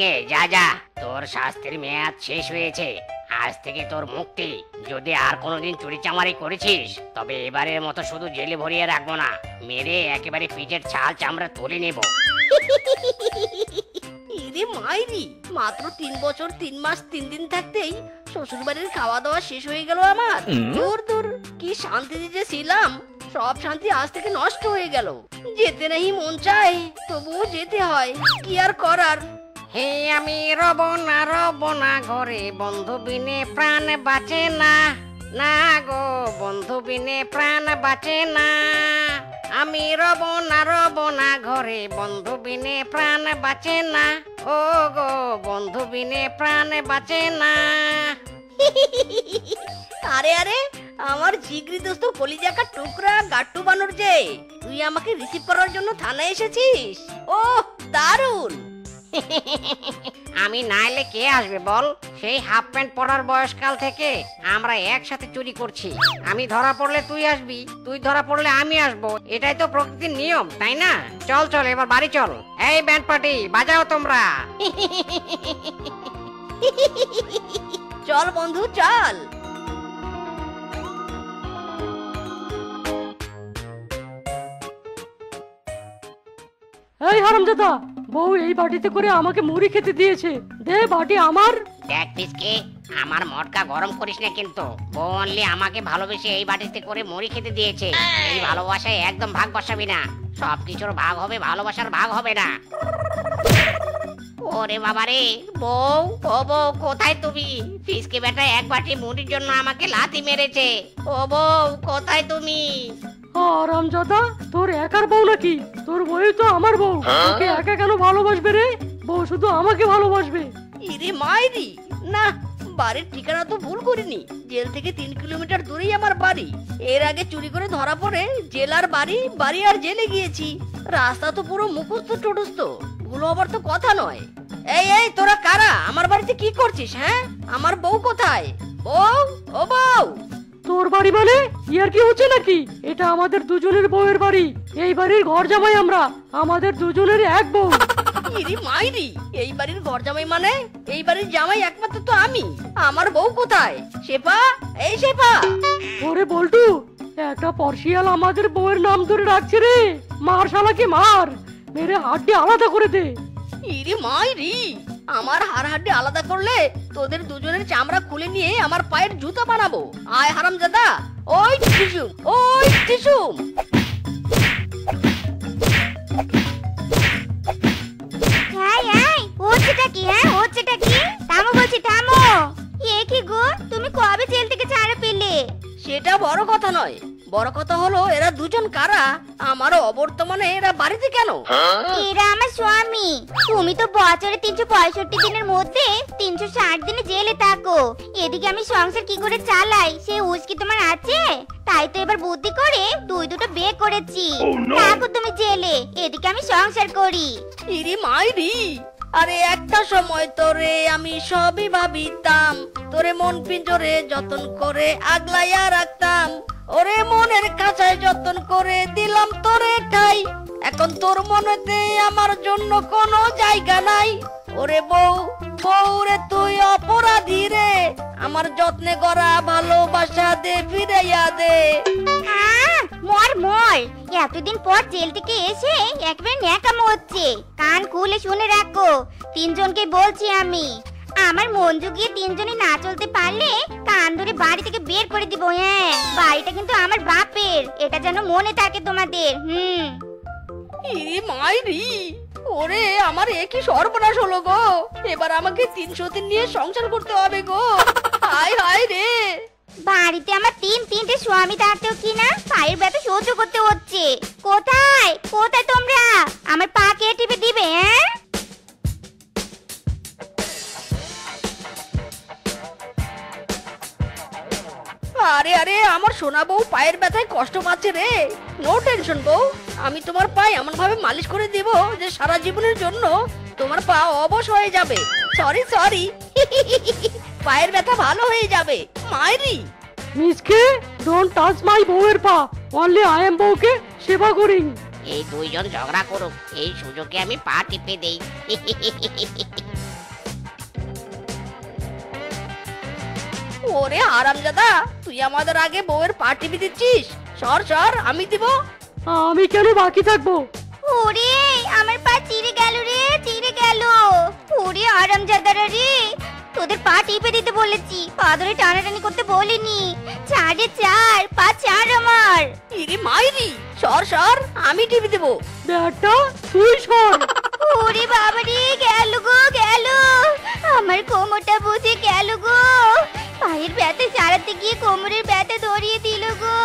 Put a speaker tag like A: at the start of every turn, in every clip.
A: থেকে যা যা, তোর শাস্তির মেয়াদ শেষ হয়েছে। আজ থেকে তোর মুক্তি। যদি আর কোনোদিন চুরি চামারি করেছিস তবে এবারের মতো শুধু জেলে ভরিয়ে রাখবো না, মেরে একেবারে পিঠের ছাল চামড়া তুলে নেব।
B: ইরে মাইরি, মাত্র 3 বছর 3 মাস 3 দিন থাকতেই শ্বশুর বাড়ির খাওয়া দাওয়া শেষ হয়ে গেল আমার। দূর দূর, কি শান্তিতে যে ছিলাম, সব শান্তি আজ থেকে নষ্ট হয়ে গেল। যেতে নেই মন চায়, তবুও যেতে হয়, কি আর করার।
A: হে আমি রব না ঘরে, বন্ধু বিনে প্রাণ বাঁচে না। না গো বন্ধু বিনে প্রাণ বাঁচে না। আমি রব না ঘরে, বন্ধু বিনে প্রাণ বাঁচে না। ও গো বন্ধু বিনে প্রাণ বাঁচে না।
B: আরে আরে, আমার জিগরি দোস্ত কলিজাকা টুকরা গাট্টু বানর যে, তুই আমাকে রিসিভ করার জন্য থানায় এসেছিস? ওহ দারুণ।
A: আমি না এলে কে আসবে বল? সেই হাফ প্যান্ট পরার বয়সকাল থেকে আমরা একসাথে চুরি করছি। আমি ধরা পড়লে তুই আসবি, তুই ধরা পড়লে আমি আসবো। এটাই তো প্রকৃতির নিয়ম, তাই না? চল চল এবার বাড়ি চল। এই ব্যান্ড পার্টি বাজাও তোমরা।
B: চল বন্ধু চল।
C: এই হারামজাদা, বউ এই বাটিতে করে আমাকে মুড়ি খেতে দিয়েছে, দে বাটি আমার।
A: দেখ পিসকে, আমার মটকা গরম করিস না কিন্তু। বউ অনলি আমাকে ভালোবেসে এই বাটিতে করে মুড়ি খেতে দিয়েছে। এই ভালোবাসায় একদম ভাগ বসাবি না। সবকিছুর ভাগ হবে, ভালোবাসার ভাগ হবে না। ওরে বাবারে, বউ ও বউ কোথায় তুমি? পিসকে বেটা এক বাটি মুড়ির জন্য আমাকে লাথি মেরেছে। ও বউ কোথায় তুমি?
C: হারামজাদা, তোর একার বউ নাকি? তোর বউ তো আমার বউ, ওকে একা কেন ভালোবাসবে রে? বউ শুধু আমাকে ভালোবাসবে।
B: ইরে মাইরি, না বাড়ির ঠিকানা তো ভুল করিনি। জেল থেকে 3 কিলোমিটার দূরেই আমার বাড়ি। এর আগে চুরি করে ধরা পড়ে জেল আর বাড়ি, বাড়ি আর জেলে গিয়েছি। রাস্তা তো পুরো মুখস্থ টুটস্থ, ভুল হবার তো কথা নয়। এই এই তোরা কারা? আমার বাড়িতে কি করছিস? হ্যাঁ, আমার বউ কোথায়? বউ ও বউ।
C: তোর বাড়ি মানে? ইয়ার কি হচ্ছে নাকি? এটা আমাদের দুজনের বউয়ের বাড়ি। এই বাড়ির ঘর জামাই আমরা, আমাদের দুজনের এক বউ।
B: ইরি মাইরি, এই বাড়ির ঘর জামাই মানে? এই বাড়ির জামাই একমাত্র তো আমি। আমার বউ কোথায়? শেফা, এই শেফা।
C: ওরে বল্টু, একটা পরশিয়াল আমাদের বউয়ের নাম ধরে ডাকছে রে। মার শালাকে মার, মেরে হাড্ডি আলাদা করে দে।
B: ইরি মাইরি, আমার হাড় হাড্ডি আলাদা করলে তোদের দুজনের চামড়া খুলে নিয়ে আমার পায়ের জুতা বানাবো। আয় হারামজাদা, ওই টিসুম, ওই টিসুম।
D: হচ্ছেটা কি? হ্যাঁ হচ্ছেটা কি? থামো বলছি, থামো। এ কি গো, তুমি কবে জেল থেকে ছাড়া পেলে?
B: সেটা বড় কথা নয়, বড় কথা হলো এরা দুজন কারা, আমার অবর্তমানে এরা বাড়িতে কেন?
D: এরা আমার স্বামী। তুমি তো বছরে 365 দিনের মধ্যে 360 দিনে জেলে থাকো। এদিকে আমি সংসার কি করে চালাই সে উস্কি তোমার আছে? তাই তো এবার বুদ্ধি করে দুটো বিয়ে করেছি। থাকো তুমি জেলে, এদিকে আমি সংসার করি।
B: ইরি মাইরি, আরে একটা সময় তোরে আমি সবই ভাবিতাম, তোরে মন পিঞ্জরে যতন করে আগলাইয়া রাখতাম। ওরে মনের কাছায় যতন করে দিলাম তোরে ঠাই। এখন তোর মনেতে আমার জন্য কোনো জায়গা নাই। ওরে বউ, বউ রে তুই অপরাধী রে, আমার যত্নে গড়া ভালোবাসা দে ফিরাইয়া দে।
D: মর মর, এতদিন পর জেল থেকে এসে একবার ন্যাকামো হচ্ছে। কান খুলে শুনে রাখো, 3 জনকে বলছি আমি। আমার মন জুগিয়ে 3 জনই না চলতে পারলে কান ধরে বাড়ি থেকে বের করে দিব। হ্যাঁ, বাড়িটা কিন্তু আমার বাপের, এটা যেন মনে থাকে তোমাদের।
B: ইরি মাইরি, ওরে আমার একই সর্বনাশ হলো গো। এবার আমাকে 300 দিন নিয়ে সংসার করতে হবে গো। হায় হায় রে,
D: বাড়িতে আমার 3টে স্বামী থাকতেও কিনা পায়ের ব্যথা সহ্য করতে হচ্ছে। কোথায় কোথায় তোমরা? আমার পা কে টিপে দিবে? হ্যাঁ,
B: আরে আরে আমার সোনা বউ পায়ের ব্যথায় কষ্ট পাচ্ছে রে। নো টেনশন বউ, আমি তোমার পায়ে এমন ভাবে মালিশ করে দেব যে সারা জীবনের জন্য তোমার পা অবশ হয়ে যাবে। সরি সরি, পায়ের ব্যথা ভালো হয়ে যাবে। মাইরি
C: মিসকে, ডোন্ট টাচ মাই বউয়ের পা, অনলি আই এম বউকে সেবা করিং।
A: এই দুইজন ঝগড়া করুক, এই সুযোগে আমি পা টিপে দেই।
B: ওরে হারামজাদা, তুই আমাদের আগে বউয়ের পা টিপে দিচ্ছিস। সর সর, আমি দিব।
C: আমি কেন বাকি থাকবো?
D: ওরে আমার পা চিড়ে গেল রে, চিড়ে গেল। ওরে আরামজাদারা রে, তোদের পা টিপে দিতে বলেছি, পা ধরে টানাটানি করতে বলিনি। চারে চার, পা চার আমার।
B: ইরে মাইরি, সর সর, আমি টিপে দেবো।
C: ব্যাগটা তুই সর।
D: ওরে বাবা রে, গেল গো গেল, আমার কোমরটা বুঝে গেল গো। পায়ের ব্যথা সারাতে গিয়ে কোমরের ব্যথা ধরিয়ে দিল গো।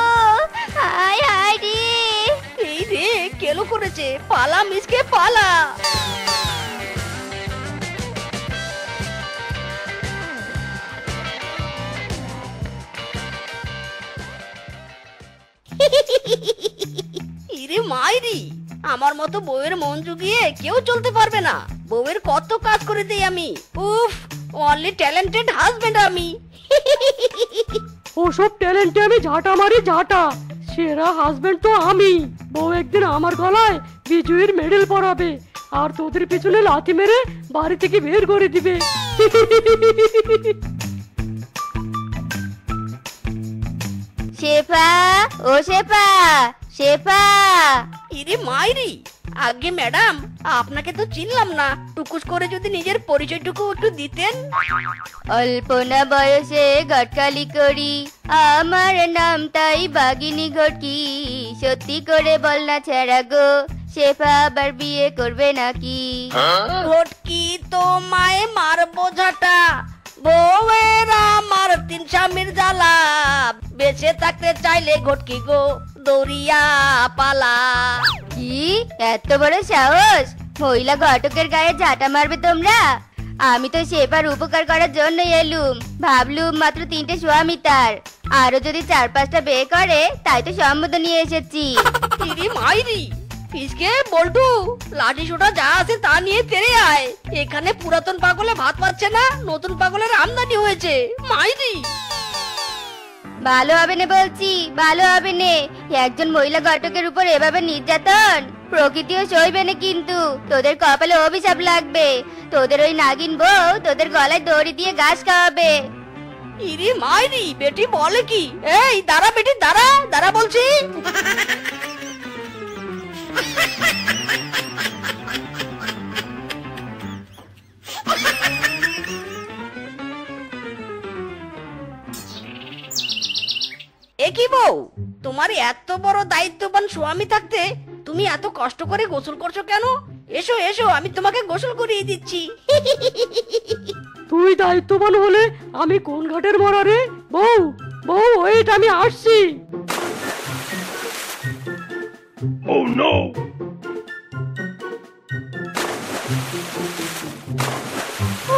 D: হায় হায় রে।
B: এই রে, কেলো করেছে, পালা মিসকে পালা। ইরে মাইরি, আমার মতো বউয়ের মন জুগিয়ে কেউ চলতে পারবে না। বউয়ের কত কাজ করে দেই আমি। উফ, অনলি ট্যালেন্টেড হাজবেন্ড আমি।
C: ওসব ট্যালেন্টে আমি ঝাঁটা মারি ঝাঁটা। সেরা হাজবেন্ড তো আমি। বউ একদিন আমার গলায় বিজয়ীর মেডেল পরাবে, আর তোদের পিছনে লাথি মেরে বাড়ি থেকে বের করে দিবে।
D: শেফা, ও শেফা, শেফা।
B: ইরে মাইরি, আগে ম্যাডাম, আপনাকে তো চিনলাম না। টুকুস করে যদি নিজের পরিচয়টুকু একটু দিতেন।
D: অল্পনা বয়সে গটকালি করি, আমার নাম তাই বাগিনী ঘটকি। সত্যি করে বল না ছেড়া গো, শেফা আবার বিয়ে করবে নাকি?
B: ঘটকি তো মায়ে মার বোঝাটা, বউয়ের আমার তিন স্বামীর জ্বালা। বেঁচে থাকতে চাইলে ঘটকি গো, দৌড়িয়া পালা।
D: কি এত বড় সাহস, মহিলা ঘটকের গায়ে ঝাঁটা মারবে তোমরা? আমি তো শেফার উপকার করার জন্য এলুম, ভাবলুম মাত্র 3টে স্বামী তার, আরো যদি 4-5টা বিয়ে করে তাই তো সম্মতি নিয়ে এসেছি।
B: ইরে মাইরি, ফিসকে বল্টু, লাঠি সোটা যা আছে তা নিয়ে তেরে আয়। এখানে পুরাতন পাগলে ভাত পাচ্ছে না, নতুন পাগলের আমদানি হয়েছে। মাইরি,
D: ভালো হবে না বলছি, ভালো হবে না। একজন মহিলা ঘটকের উপর এভাবে নির্যাতন প্রকৃতিও সইবে না, কিন্তু তোদের কপালে অভিশাপ লাগবে। তোদের ওই নাগিন বউ তোদের গলায় দড়ি দিয়ে ঘাস খাওয়াবে।
B: ইরে মাইরি, বেটি বলে কি? এই দাঁড়া বেটি, দাঁড়া দাঁড়া বলছি। একই বউ, তোমার এত বড় দায়িত্ববান স্বামী থাকতে তুমি এত কষ্ট করে গোসল করছো কেন? এসো এসো, আমি তোমাকে গোসল করিয়ে দিচ্ছি।
C: তুই দায়িত্ববান হলে আমি কোন ঘাটের মরা রে? বউ বউ, ওয়েট, আমি আসছি।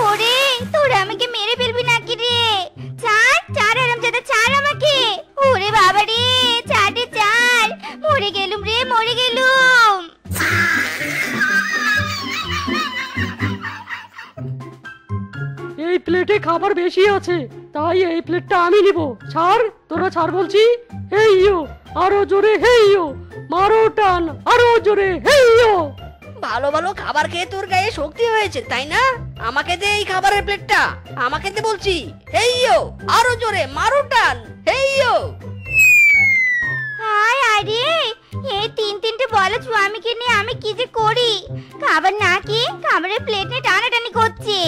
D: ওরে তোরা আমাকে মেরে ফেলবি নাকি রে? চার চার হারামজাদা, চার আমাকে। ওরে বাবা রে, 4-এ 4, মরে গেলুম রে, মরে গেলুম।
C: এই প্লেটে খাবার বেশি আছে, তাই এই প্লেটটা আমি নিব। ছাড়, তোরা ছাড় বলছি। হেই ইয়ো, আরো জোরে হেই ইয়ো, মারো টান, আরো জোরে হেই ইয়ো।
B: ভালো ভালো খাবার খেয়ে তোর গায়ে শক্তি হয়েছে তাই না? আমাকে দে এই খাবারের প্লেটটা, আমাকে দে বলছি। হেইয়ো, আরো জোরে মারো টান, হেইয়ো।
D: হায় আরে, এই 3-3টে বলো স্বামীকে নিয়ে আমি কি যে করি। খাবার না কি খাবারের প্লেট নিয়ে টানাটানি করছে।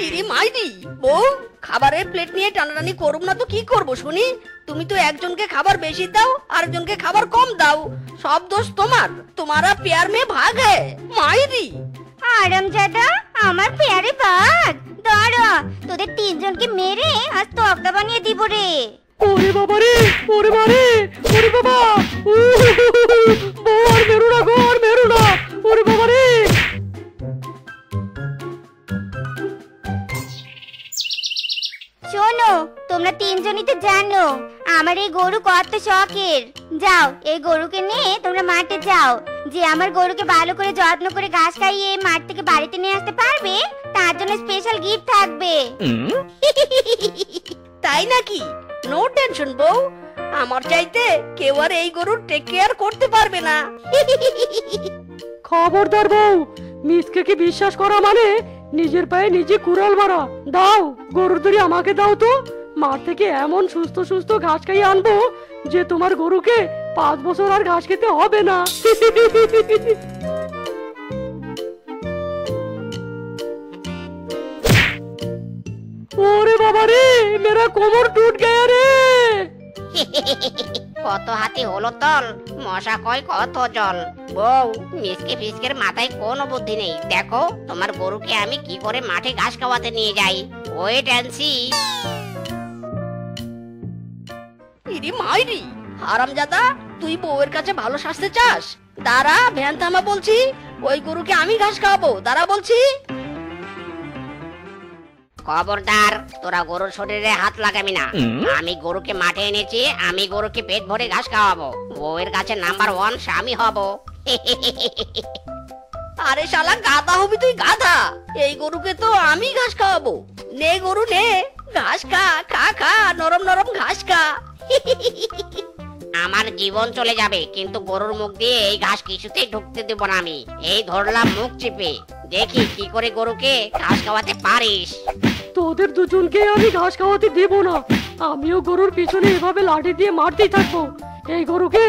B: ইরে মাইরি, বউ খাবারের প্লেট নিয়ে টানাটানি করব না তো কি করব শুনি? তুমি তো একজনকে খাবার বেশি দাও, আরেকজনকে খাবার কম দাও। সব দোষ তোমার, তোমারা প্যার মে ভাগ হ্যায়। মাইরি,
D: আরামজাদা, আমার পেয়ারে বাঘ, দাঁড়া, তোদের 3জনকে মেরে আজ তক্তা বানিয়ে দিব রে।
C: ওরে বাবা রে, ওরে বারে, ওরে বাবা, বউ আর মেরো না গো, আর মেরো না, ওরে বাবা রে।
D: শোনো, তোমরা 3জনই তো জানো আমার এই গরু কত শখের। যাও, এই গরুকে নিয়ে তোমরা মাঠে যাও। যে আমার গরুকে ভালো করে যত্ন করে ঘাস খাইয়ে মাঠ থেকে বাড়িতে নিয়ে আসতে পারবে, তার জন্য স্পেশাল গিফট থাকবে।
B: তাই নাকি? নো টেনশন বউ, আমার চাইতে কেউ আর এই গরুর টেক কেয়ার করতে পারবে না।
C: খবরদার বউ, মিসকে বিশ্বাস করা মানে নিজের পায়ে নিজে কুড়াল মারা। দাও, গরুর দড়ি আমাকে দাও তো, মাঠ থেকে এমন সুস্থ সুস্থ ঘাস খাইয়ে আনবো যে তোমার গরুকে 5 বছর আর ঘাস খেতে হবে না। ওরে বাবা রে, মেরা কোমর টুট গয়া রে।
A: কত হাতি হলো তল, মশা কয় কত জল। বউ, মিসকে ফিসকের মাথায় কোনো বুদ্ধি নেই। দেখো তোমার গরুকে আমি কি করে মাঠে ঘাস খাওয়াতে নিয়ে যাই। Wait and see.
B: ইরি মাইরি, হারামজাদা, তুই বউয়ের কাছে ভালো শাস্তি চাস? দাঁড়া, ভ্যান থামা বলছি। ওই গরুকে আমি ঘাস খাওয়াবো, দাঁড়া বলছি।
A: খবরদার, তোরা গরুর শরীরে হাত লাগাবি না। আমি গরুকে মাঠে এনেছি, আমি গরুকে পেট ভরে ঘাস খাওয়াবো। বউয়ের কাছে নাম্বার 1 স্বামী হব।
B: আরে শালা গাধা হবি তুই, গাধা। এই গরুকে তো আমি ঘাস খাওয়াবো। নে গরু নে, ঘাস খা, খা খা, নরম নরম ঘাস খা।
A: আমার জীবন চলে যাবে, কিন্তু গরুর মুখ দিয়ে এই ঘাস কিছুতেই ঢুকতে দেব না আমি। এই ধরলাম মুখ চিপে, দেখি কি করে গরুকে ঘাস খাওয়াতে পারিস।
C: তোদের দুজনকে আমি ঘাস খাওয়াতে দেব না। আমিও গরুর পিছনে এভাবে লাঠি দিয়ে মারতেই থাকবো। এই গরুকে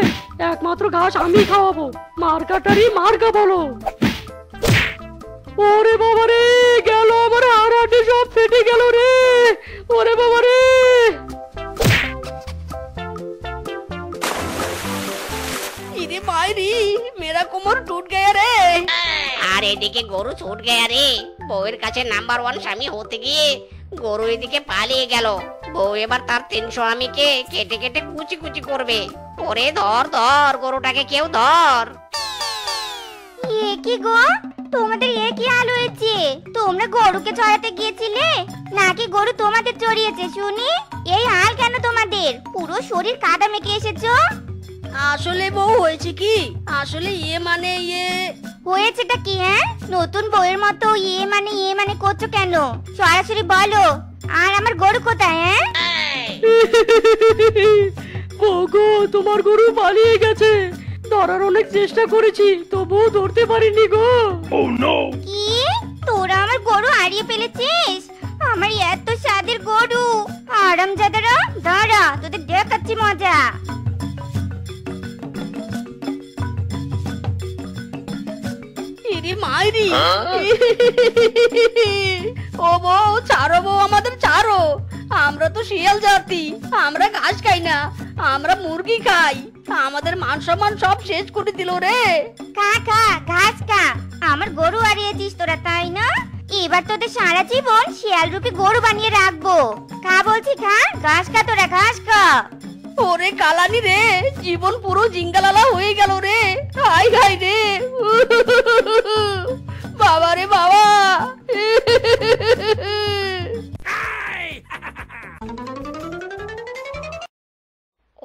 C: একমাত্র ঘাস আমি খাওয়াবো। মার্কাটারি মার্কা বলো। ওরে বাবা রে, গেল আমার হাড় সব ফেটে গেল রে। ওরে বাবা রে।
B: ইরে মাইরি, মেরা কোমর টুট গয়া রে।
A: আর এদিকে গরু ছুট গেয়া রে। বউয়ের কাছে নাম্বার 1 স্বামী হতে গিয়ে গরু এদিকে পালিয়ে গেল। বউ এবার তার 3 স্বামীকে কেটে কেটে কুচি কুচি করবে। ওরে ধর ধর, গরুটাকে কেউ ধর।
D: এ কি গো, তোমাদের এ কি হাল হয়েছে? তোমরা গরুকে চড়াতে গিয়েছিলে নাকি গরু তোমাদের চড়িয়েছে শুনি? এই হাল কেন তোমাদের? পুরো শরীর কাদা মেখে এসেছো।
B: আসলে বউ হয়েছে কি, আসলে মানে
D: হয়েছেটা কি? হ্যাঁ, নতুন বউয়ের মতো ইয়ে মানে করছো কেন? সরাসরি বলো। আর আমার গরু কোথায়? হ্যাঁ,
C: ওগো, তোমার গরু পালিয়ে গেছে। ধরার অনেক চেষ্টা করেছি, তবুও ধরতে পারিনি গো।
D: কি তোরা আমার গরু হারিয়ে ফেলেছিস? আমার এত স্বাদের গরু। আরামজাদারা, দাঁড়া, তোদের দেখাচ্ছি মজা।
B: ইরে মাইরি। ও বউ, ছাড়ো বউ, আমাদের ছাড়ো। আমরা তো শিয়াল জাতি, আমরা ঘাস খাই না, আমরা মুরগি খাই। আমাদের মান সম্মান সব শেষ করে দিল রে।
D: খা খা, ঘাস খা। আমার গরু হারিয়েছিস তোরা, তাই না? এবার তোদের সারা জীবন শিয়াল রূপী গরু বানিয়ে রাখবো। খা বলছি, খা, ঘাস খা, তোরা ঘাস খা।
B: ওরে কালানি রে, জীবন পুরো জিঙ্গালালা হয়ে গেল রে। হাই হাই রে, বাবা রে বাবা।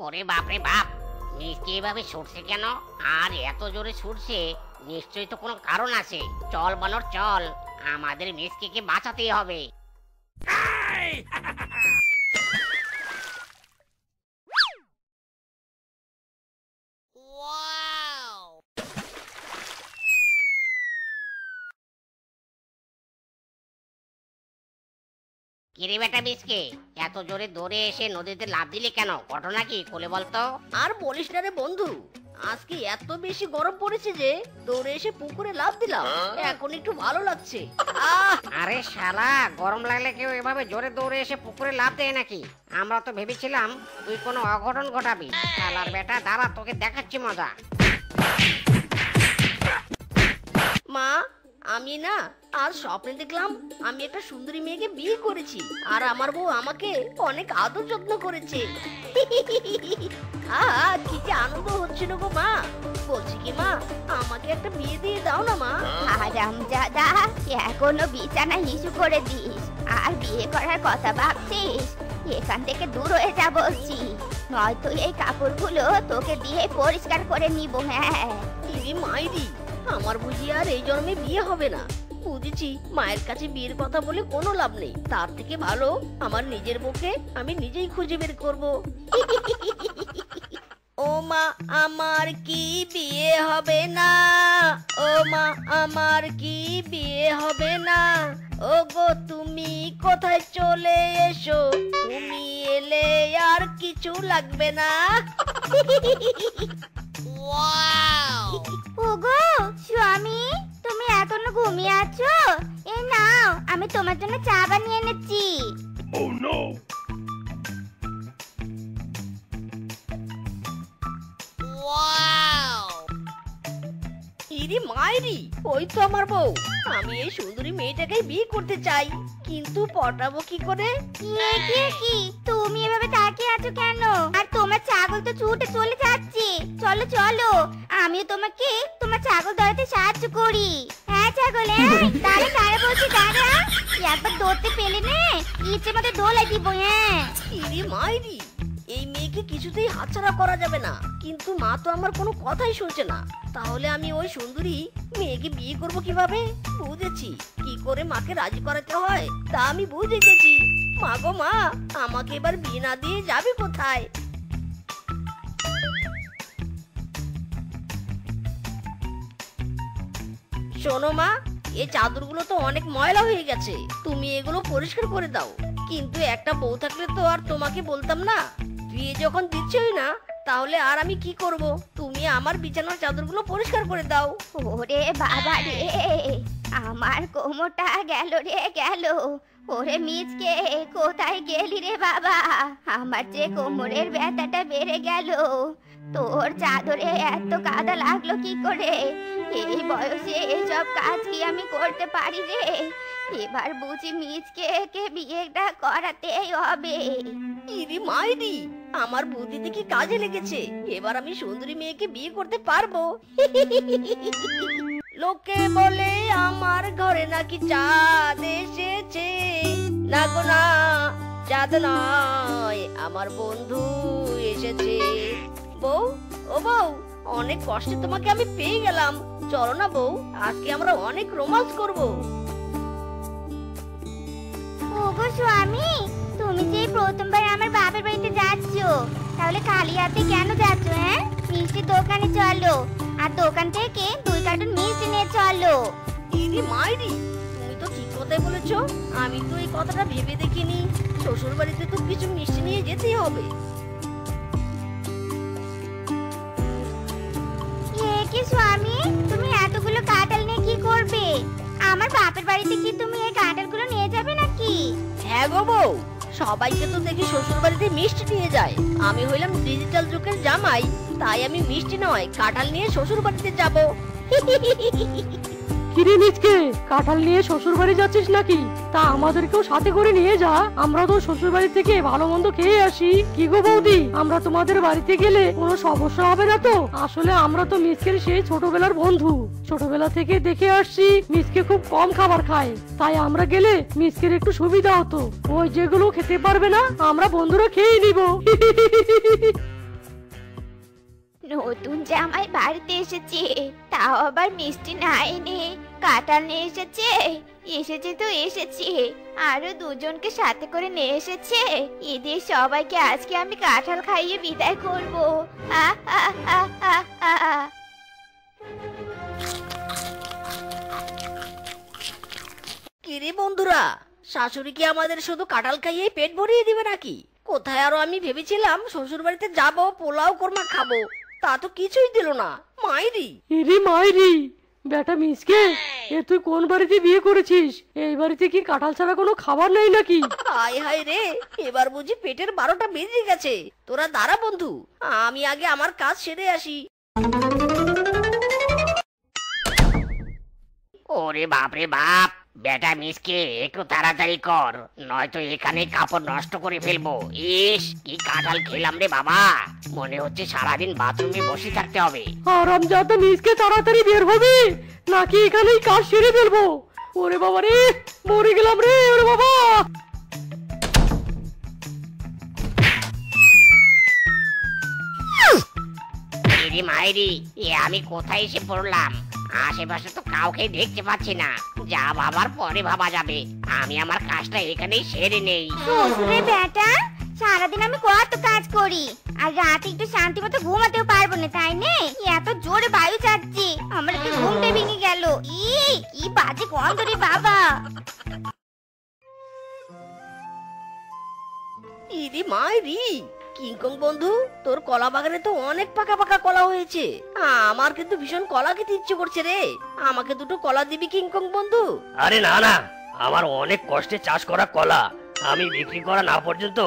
A: ওরে বাপরে বাপ, মিষ্টি এভাবে ছুটছে কেন? আর এত জোরে ছুটছে, নিশ্চয়ই তো কোনো কারণ আছে। চল বানর চল, আমাদের মিষ্টিকে বাঁচাতেই হবে। কিরে বেটা মিসকে, এত জোরে দৌড়ে এসে নদীতে লাফ দিলে কেন? ঘটনা কি খুলে বলতো।
B: আর বলিস না রে বন্ধু, আজকে এত বেশি গরম পড়েছে যে দৌড়ে এসে পুকুরে লাফ দিলাম। এখন একটু ভালো লাগছে।
A: আরে শালা, গরম লাগলে কেউ এভাবে জোরে দৌড়ে এসে পুকুরে লাফ দেয় নাকি? আমরা তো ভেবেছিলাম তুই কোনো অঘটন ঘটাবি। শালার বেটা, দাঁড়া, তোকে দেখাচ্ছি মজা।
B: মা, আমি না আজ স্বপ্নে দেখলাম আমি একটা সুন্দরী মেয়েকে বিয়ে করেছি, আর আমার বউ আমাকে অনেক আদর যত্ন করেছে। কি যে আনন্দ হচ্ছিল গো মা। বলছি কি মা, আমাকে একটা বিয়ে দিয়ে দাও না মা।
D: আরামজাদা, এখনো বিছানা হিসু করে দিস আর বিয়ে করার কথা ভাবছিস? এখান থেকে দূর হয়ে যা বলছি, নয়তো এই কাপড়গুলো তোকে দিয়ে পরিষ্কার করে নিব। হ্যাঁ,
B: ইরি মাইরি, আমার বুঝি আর এই জন্মে বিয়ে হবে না। বুঝেছি, মায়ের কাছে বিয়ের কথা বলে কোনো লাভ নেই। তার থেকে ভালো আমার নিজের মুখে আমি নিজেই খুঁজে বের করব। ও ও মা আমার কি বিয়ে হবে না, ও মা আমার কি বিয়ে হবে না, ও গো তুমি কোথায় চলে এসো, তুমি এলে আর কিছু লাগবে না।
D: ওগো স্বামী, তুমি এখনো ঘুমিয়ে আছো? এই নাও, আমি তোমার জন্য চা বানিয়ে এনেছি।
B: ইরি মাইরি, ওই তো আমার বউ। আমি এই সুন্দরী মেয়েটাকে বিয়ে করতে চাই, কিন্তু পটাবো কি করে?
D: কি তুমি এভাবে তাকিয়ে আছো কেন? আর তোমার ছাগল তো ছুটে চলে যাচ্ছে। চলো চলো, আমিও তোমাকে তোমার ছাগল ধরতে সাহায্য করি। হ্যাঁ ছাগল, দাঁড়া দাঁড়া বলছি, দাঁড়া। একবার ধরতে পেলে না, ইচ্ছে মতো দোলাই দিব। হ্যাঁ
B: ইরি মাইরি, এই মেয়েকে কিছুতেই হাতছাড়া করা যাবে না। কিন্তু মা তো আমার কোনো কথাই শুনছে না। তাহলে আমি ওই সুন্দরী মেয়েকে বিয়ে করব কিভাবে? বুঝেছি, কি করে মাকে রাজি করাতে হয় তা আমি বুঝে গেছি। মা গো মা, আমাকে এবার বিয়ে না দিয়ে যাবে কোথায়? শোনো মা, এই চাদরগুলো তো অনেক ময়লা হয়ে গেছে, তুমি এগুলো পরিষ্কার করে দাও। কিন্তু একটা বউ থাকলে তো আর তোমাকে বলতাম না। বিয়ে যখন দিচ্ছই না, তাহলে আর আমি কি করব? তুমি আমার বিছানার চাদরগুলো পরিষ্কার করে দাও।
D: ওরে বাবা রে, আমার কোমরটা গেল রে গেল। ওরে মিচকে, কোথায় গেলি রে বাবা? আমার যে কোমরের ব্যথাটা বেড়ে গেল। তোর চাদরে এত কাদা লাগলো কি করে? এই বয়সে এসব কাজ কি আমি করতে পারি রে? এবার বুঝি মিচকে কে বিয়েটা করাতেই হবে।
B: ইরি মাইরি, আমার বুদ্ধি দেখি কাজে লেগেছে। এবার আমি সুন্দরী মেয়েকে বিয়ে করতে পারবো। লোকে বলে আমার ঘরে নাকি চাঁদ এসেছে। না গো না, চাঁদ নয়, আমার বন্ধু এসেছে। বউ, ও বউ, অনেক কষ্টে তোমাকে আমি পেয়ে গেলাম। চলো না বউ, আজকে আমরা অনেক রোমান্স করবো।
D: ওগো স্বামী, তুমি যে প্রথমবার আমার বাপের বাড়িতে যাচ্ছ, তাহলে খালি হাতে কেন যাচ্ছ? হ্যাঁ, মিষ্টির দোকানে চলো, আর দোকান থেকে 2 কার্টুন মিষ্টি নিয়ে চলো।
B: ইরি মাইরি, তুমি তো ঠিক কথাই বলেছো। আমি তো এই কথাটা ভেবে দেখিনি। শ্বশুর বাড়িতে তো কিছু মিষ্টি নিয়ে যেতেই হবে।
D: কি স্বামী, তুমি এতগুলো কাঁঠাল নিয়ে কি করবে? আমার বাপের বাড়িতে কি তুমি এই কাঁঠালগুলো নিয়ে যাবে নাকি?
B: হ্যাঁ গো বউ, সবাইকে তো দেখি শ্বশুর বাড়িতে মিষ্টি নিয়ে যায়। আমি হইলাম ডিজিটাল যুগের জামাই, তাই আমি মিষ্টি নয় কাঁঠাল নিয়ে শ্বশুর বাড়িতে যাব।
C: কিরে মিচকে, কাঁঠাল নিয়ে শ্বশুর বাড়ি যাচ্ছিস নাকি? তা আমাদেরকেও সাথে করে নিয়ে যা, আমরা তো শ্বশুর বাড়ি থেকে ভালো মন্দ খেয়ে আসি। কি গো বৌদি, আমরা তোমাদের বাড়িতে গেলে কোনো সমস্যা হবে না তো? আসলে আমরা তো মিচকের সেই ছোটবেলার বন্ধু, ছোটবেলা থেকে দেখে আসছি মিচকে খুব কম খাবার খায়। তাই আমরা গেলে মিচকের একটু সুবিধা হতো। ওই যেগুলো খেতে পারবে না, আমরা বন্ধুরা খেয়ে নিব।
D: নতুন জামাই বাড়িতে এসেছে, তাও আবার মিষ্টি না এনে কাঁঠাল নিয়ে এসেছে। এসেছে তো এসেছে, আরো 2 জনকে সাথে করে নিয়ে এসেছে। এদের সবাইকে আজকে আমি কাঁঠাল খাইয়ে বিদায় করব। আহ আহ আহ আহ আহ।
B: কিরে বন্ধুরা, শাশুড়ি কি আমাদের শুধু কাঁঠাল খাইয়ে পেট ভরিয়ে দিবে নাকি? কোথায় আরো আমি ভেবেছিলাম শ্বশুর বাড়িতে যাবো, পোলাও কোরমা খাবো, তা তো কিছুই দিল না। মাইরি,
C: ইরি মাইরি, বেটা মিচকে, এ তুই কোন বাড়িতে বিয়ে করেছিস? এই বাড়িতে কি কাঁঠাল ছাড়া কোনো খাবার নেই নাকি?
B: হায় হায় রে, এবার বুঝি পেটের 12টা বেজে গেছে। তোরা দাঁড়া বন্ধু, আমি আগে আমার কাজ সেরে আসি।
A: ওরে বাপ রে বাপ, বেটা মিসকে একটু তাড়াতাড়ি কর, নয়তো এখানে কাপড় নষ্ট করে ফেলবো। ইস, কি কাঁঠাল খেলাম রে বাবা, মনে হচ্ছে সারাদিন বাথরুমে বসে থাকতে হবে।
C: হারামজাদা মিচকে, তাড়াতাড়ি বের হবে নাকি এখানেই কাজ সেরে ফেলবো? ওরে বাবা রে, মরে গেলাম রে, ওরে বাবা।
A: এরে মায়েরি, এ আমি কোথায় এসে পড়লাম? আশেপাশে তো কাউকে দেখতে পাচ্ছি না। যা ভাবার পরে ভাবা যাবে, আমি আমার কাজটা এখানেই সেরে নেই।
D: শ্বশুরে বেটা, সারাদিন আমি কত কাজ করি আর রাতে একটু শান্তি মতো ঘুমাতেও পারবো না, তাই না? এত জোরে বায়ু যাচ্ছে, আমার একটু ঘুমটা ভেঙে গেল। কি বাজে গন্ধ রে বাবা।
B: ইদি মাইরি, কিংকং বন্ধু, তোর কলা বাগানে তো অনেক পাকা পাকা কলা হয়েছে। আমার কিন্তু ভীষণ কলা খেতে ইচ্ছে করছে রে। আমাকে দুটো কলা দিবি কিংকং বন্ধু?
E: আরে না না, আমার অনেক কষ্টে চাষ করা কলা, আমি বিক্রি করা না পর্যন্ত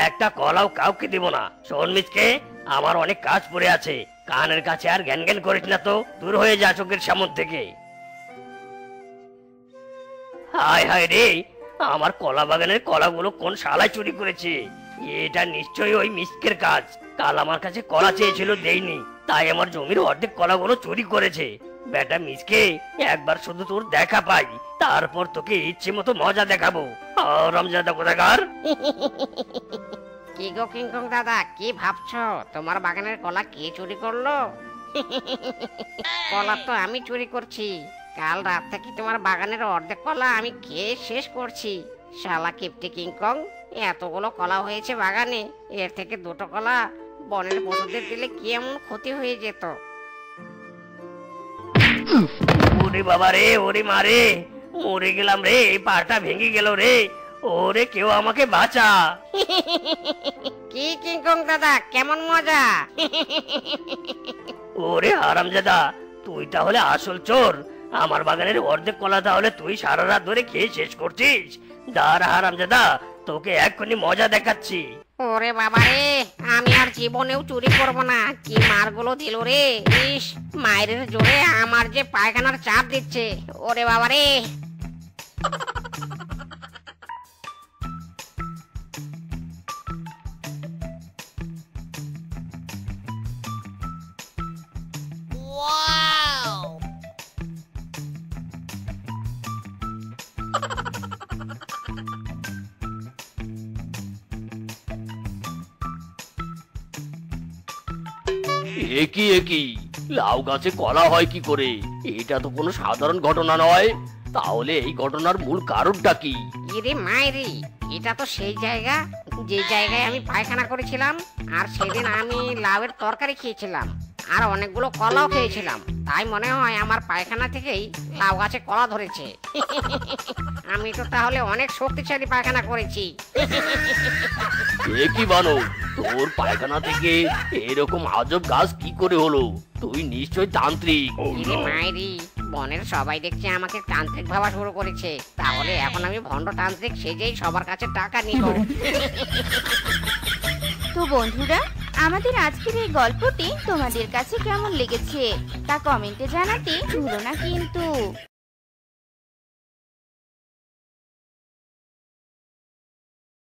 E: একটা কলাও কাউকে দিব না। শোন মিচকে, আমার অনেক কাজ পড়ে আছে, কানের কাছে আর জ্ঞান জ্ঞান করিস না তো, দূর হয়ে যা চোখের সামনে থেকে। হায় হায় রে, আমার কলা বাগানের কলাগুলো কোন শালায় চুরি করেছে? এটা নিশ্চয়ই ওই মিসকের কাজ। কাল আমার কাছে কলা চেয়েছিল, দেইনি, তাই আমার জমির অর্ধেক কলাগুলো চুরি করেছে। বেটা মিসকে, একবার শুধু তোর দেখা পাই, তারপর তোকে ইচ্ছে মতো মজা দেখাবো। রমজাদা কোথাকার।
A: কি গো কিংকং দাদা, কি ভাবছো? তোমার বাগানের কলা কে চুরি করলো? কলা তো আমি চুরি করছি। কাল রাত থেকে তোমার বাগানের অর্ধেক কলা আমি খেয়ে শেষ করছি। শালা কিপটে কিংকং, এতগুলো কলা হয়েছে বাগানে, এর থেকে দুটো কলা বনের পশুদের দিলে কি এমন ক্ষতি হয়ে যেত।
E: ওরে বাবা রে, ওরে মারে, মরে গেলাম রে, পাটা ভেঙে গেল রে। ওরে কেউ আমাকে বাঁচা।
A: কি কিংকং দাদা, কেমন মজা?
E: ওরে হারামজাদা, তুই তাহলে আসল চোর। আমার বাগানের অর্ধেক কলা তাহলে তুই সারা রাত ধরে খেয়ে শেষ করছিস? দাঁড়া হারামজাদা, তোকে এক্ষুনি মজা দেখাচ্ছি।
A: ওরে বাবা রে, আমি আর জীবনেও চুরি করব না। কি মারগুলো দিল রে! ইস, মায়ের জোরে আমার যে পায়খানার চাপ দিচ্ছে। ওরে বাবা রে!
E: একই একই, লাউ গাছে কলা হয় কি করে? এটা তো কোনো সাধারণ ঘটনা নয়। তাহলে এই ঘটনার মূল কারণটা কি?
A: ইরে মায়েরি, এটা তো সেই জায়গা যে জায়গায় আমি পায়খানা করেছিলাম। আর সেদিন আমি লাউয়ের তরকারি খেয়েছিলাম আর অনেকগুলো কলাও খেয়েছিলাম। তাই মনে হয় আমার পায়খানা থেকেই লাউ গাছে কলা ধরেছে। আমি তো তাহলে অনেক শক্তিশালী পায়খানা করেছি।
E: একই বানো, তোর পায়খানা থেকে এরকম আজব গাছ কি করে হলো? তুই নিশ্চয় তান্ত্রিক।
A: ইরে মায়েরি, বনের সবাই দেখছে আমাকে তান্ত্রিক ভাবা শুরু করেছে। তাহলে এখন আমি ভণ্ড তান্ত্রিক সেজেই সবার কাছে টাকা নিব।
D: তো বন্ধুরা, আমাদের আজকের এই গল্পটি তোমাদের কাছে কেমন লেগেছে তা কমেন্টে জানাতে ভুলো না কিন্তু।